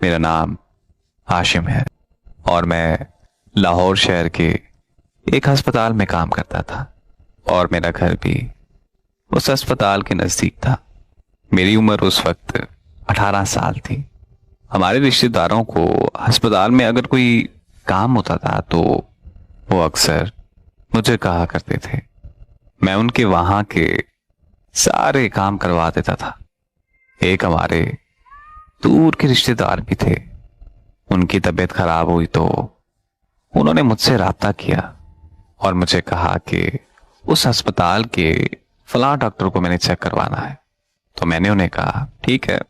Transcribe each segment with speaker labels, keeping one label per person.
Speaker 1: मेरा नाम हाशिम है और मैं लाहौर शहर के एक अस्पताल में काम करता था और मेरा घर भी उस अस्पताल के नज़दीक था। मेरी उम्र उस वक्त 18 साल थी। हमारे रिश्तेदारों को अस्पताल में अगर कोई काम होता था तो वो अक्सर मुझे कहा करते थे। मैं उनके वहां के सारे काम करवा देता था। एक हमारे दूर के रिश्तेदार भी थे। उनकी तबीयत खराब हुई तो उन्होंने मुझसे राब्ता किया और मुझे कहा कि उस अस्पताल के फलां डॉक्टर को मैंने चेक करवाना है। तो मैंने उन्हें कहा ठीक है,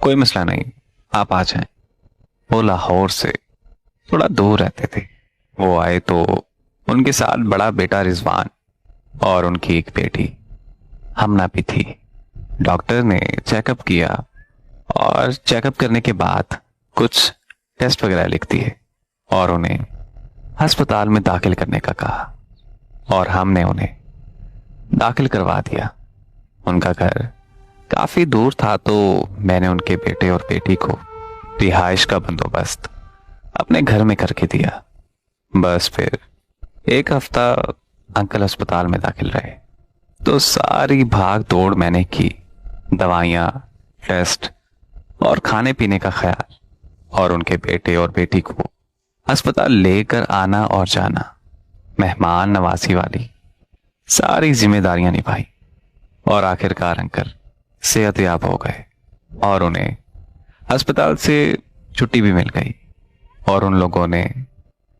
Speaker 1: कोई मसला नहीं, आप आ जाएं। वो लाहौर से थोड़ा दूर रहते थे। वो आए तो उनके साथ बड़ा बेटा रिजवान और उनकी एक बेटी हमना भी थी। डॉक्टर ने चेकअप किया और चेकअप करने के बाद कुछ टेस्ट वगैरह लिख दिए और उन्हें अस्पताल में दाखिल करने का कहा और हमने उन्हें दाखिल करवा दिया। उनका घर काफी दूर था तो मैंने उनके बेटे और बेटी को रिहाइश का बंदोबस्त अपने घर में करके दिया। बस फिर एक हफ्ता अंकल अस्पताल में दाखिल रहे तो सारी भाग दौड़ मैंने की। दवाइयां, टेस्ट और खाने पीने का ख्याल और उनके बेटे और बेटी को अस्पताल लेकर आना और जाना, मेहमान नवाजी वाली सारी जिम्मेदारियां निभाई और आखिरकार अंकल सेहतयाब हो गए और उन्हें अस्पताल से छुट्टी भी मिल गई और उन लोगों ने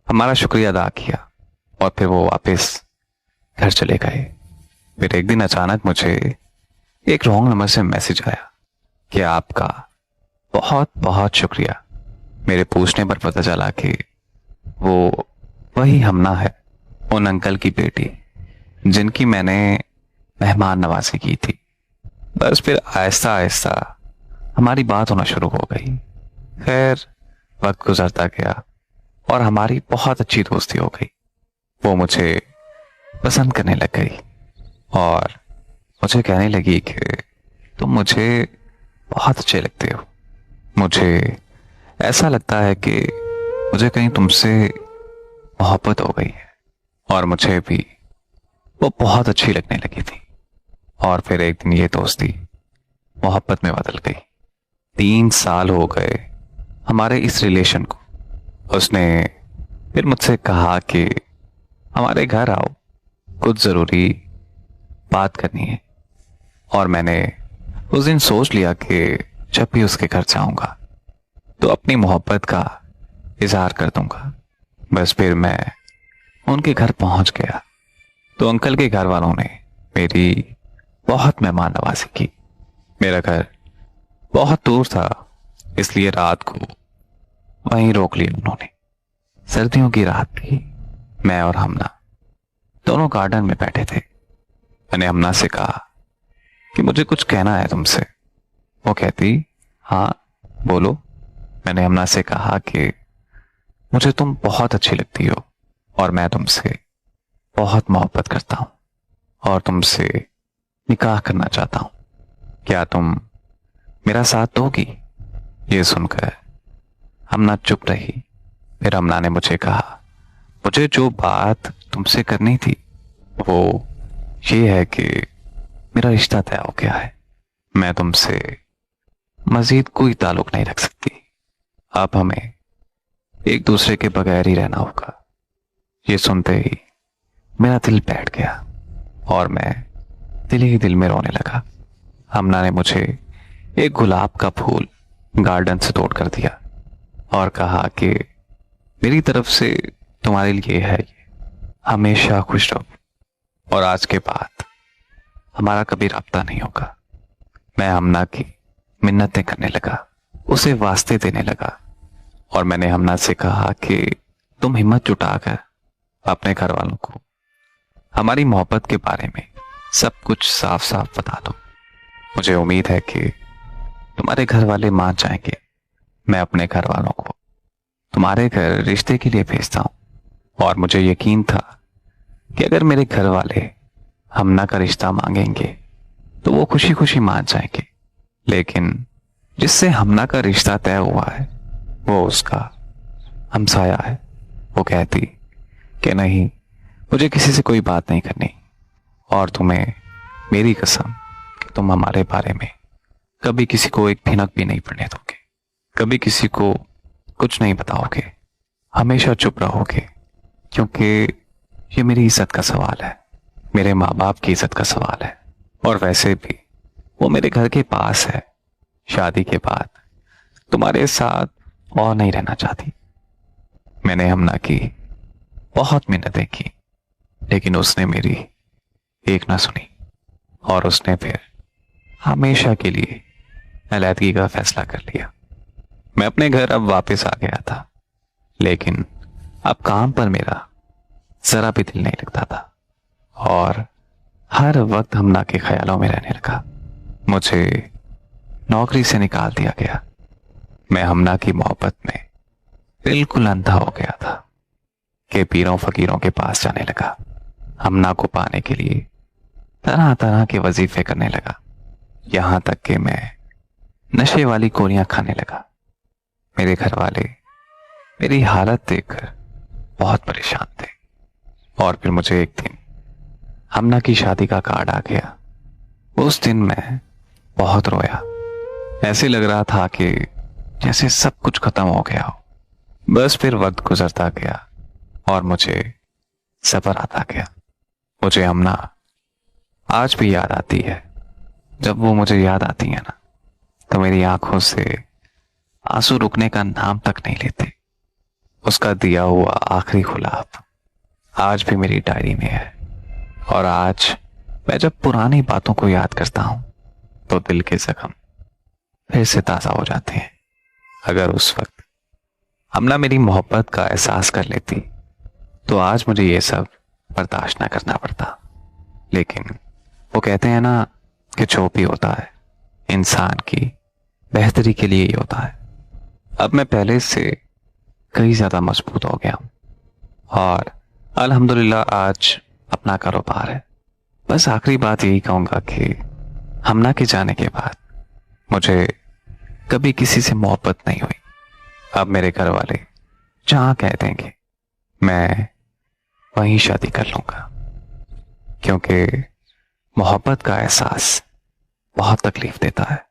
Speaker 1: हमारा शुक्रिया अदा किया और फिर वो वापस घर चले गए। फिर एक दिन अचानक मुझे एक रॉन्ग नंबर से मैसेज आया कि आपका बहुत बहुत शुक्रिया। मेरे पूछने पर पता चला कि वो वही हमना है, उन अंकल की बेटी जिनकी मैंने मेहमान नवाजी की थी। बस फिर आहिस्ता आहिस्ता हमारी बात होना शुरू हो गई। खैर, वक्त गुजरता गया और हमारी बहुत अच्छी दोस्ती हो गई। वो मुझे पसंद करने लग गई और मुझे कहने लगी कि तुम मुझे बहुत अच्छे लगते हो। मुझे ऐसा लगता है कि मुझे कहीं तुमसे मोहब्बत हो गई है और मुझे भी वो बहुत अच्छी लगने लगी थी। और फिर एक दिन ये दोस्ती मोहब्बत में बदल गई। 3 साल हो गए हमारे इस रिलेशन को। उसने फिर मुझसे कहा कि हमारे घर आओ, कुछ जरूरी बात करनी है। और मैंने उस दिन सोच लिया कि जब भी उसके घर जाऊंगा तो अपनी मोहब्बत का इजहार कर दूंगा। बस फिर मैं उनके घर पहुंच गया तो अंकल के घर वालों ने मेरी बहुत मेहमान नवाजी की। मेरा घर बहुत दूर था इसलिए रात को वहीं रोक लिया उन्होंने। सर्दियों की रात थी। मैं और हमना दोनों गार्डन में बैठे थे। मैंने हमना से कहा कि मुझे कुछ कहना है तुमसे। वो कहती हाँ बोलो। मैंने हमना से कहा कि मुझे तुम बहुत अच्छी लगती हो और मैं तुमसे बहुत मोहब्बत करता हूं और तुमसे निकाह करना चाहता हूं। क्या तुम मेरा साथ दोगी? ये सुनकर हमना चुप रही। फिर हमना ने मुझे कहा मुझे जो बात तुमसे करनी थी वो ये है कि मेरा रिश्ता तय हो गया है। मैं तुमसे मजीद कोई ताल्लुक नहीं रख सकती। अब हमें एक दूसरे के बगैर ही रहना होगा। ये सुनते ही मेरा दिल बैठ गया और मैं दिल ही दिल में रोने लगा। हमना ने मुझे एक गुलाब का फूल गार्डन से तोड़ कर दिया और कहा कि मेरी तरफ से तुम्हारे लिए है ये, हमेशा खुश रहो और आज के बाद हमारा कभी राब्ता नहीं होगा। मैं हमना की मिन्नतें करने लगा, उसे वास्ते देने लगा और मैंने हमना से कहा कि तुम हिम्मत जुटाकर अपने घर वालों को हमारी मोहब्बत के बारे में सब कुछ साफ साफ बता दो। मुझे उम्मीद है कि तुम्हारे घर वाले मान जाएंगे। मैं अपने घर वालों को तुम्हारे घर रिश्ते के लिए भेजता हूं और मुझे यकीन था कि अगर मेरे घर वाले हमना का रिश्ता मांगेंगे तो वो खुशी खुशी मान जाएंगे। लेकिन जिससे हमना का रिश्ता तय हुआ है वो उसका हमसाया है। वो कहती कि नहीं, मुझे किसी से कोई बात नहीं करनी, और तुम्हें मेरी कसम कि तुम हमारे बारे में कभी किसी को एक भिनक भी नहीं पड़ने दोगे, कभी किसी को कुछ नहीं बताओगे, हमेशा चुप रहोगे, क्योंकि ये मेरी इज्जत का सवाल है, मेरे माँ बाप की इज्जत का सवाल है। और वैसे भी वो मेरे घर के पास है। शादी के बाद तुम्हारे साथ और नहीं रहना चाहती। मैंने हमना की बहुत मिन्नतें की, लेकिन उसने मेरी एक ना सुनी, और उसने फिर हमेशा के लिए अलैदगी का फैसला कर लिया। मैं अपने घर अब वापस आ गया था, लेकिन अब काम पर मेरा जरा भी दिल नहीं लगता था, और हर वक्त हमना के ख्यालों में रहने लगा। मुझे नौकरी से निकाल दिया गया। मैं हमना की मोहब्बत में बिल्कुल अंधा हो गया था कि पीरों फकीरों के पास जाने लगा। हमना को पाने के लिए तरह तरह के वजीफे करने लगा, यहां तक कि मैं नशे वाली गोलियां खाने लगा। मेरे घर वाले मेरी हालत देखकर बहुत परेशान थे, और फिर मुझे एक दिन हमना की शादी का कार्ड आ गया। उस दिन मैं बहुत रोया। ऐसे लग रहा था कि जैसे सब कुछ खत्म हो गया हो। बस फिर वक्त गुजरता गया और मुझे सब्र आता गया। मुझे हमना आज भी याद आती है। जब वो मुझे याद आती है ना, तो मेरी आंखों से आंसू रुकने का नाम तक नहीं लेते। उसका दिया हुआ आखिरी गुलाब आज भी मेरी डायरी में है, और आज मैं जब पुरानी बातों को याद करता हूं तो दिल के जख्म फिर से ताजा हो जाते हैं। अगर उस वक्त हमना मेरी मोहब्बत का एहसास कर लेती तो आज मुझे ये सब बर्दाश्त ना करना पड़ता। लेकिन वो कहते हैं ना कि जो भी होता है इंसान की बेहतरी के लिए ही होता है। अब मैं पहले से कई ज्यादा मजबूत हो गया हूं, और अल्हम्दुलिल्लाह आज अपना कारोबार है। बस आखिरी बात यही कहूंगा कि हमना के जाने के बाद मुझे कभी किसी से मोहब्बत नहीं हुई। अब मेरे घर वाले जहां कह देंगे मैं वहीं शादी कर लूंगा, क्योंकि मोहब्बत का एहसास बहुत तकलीफ देता है।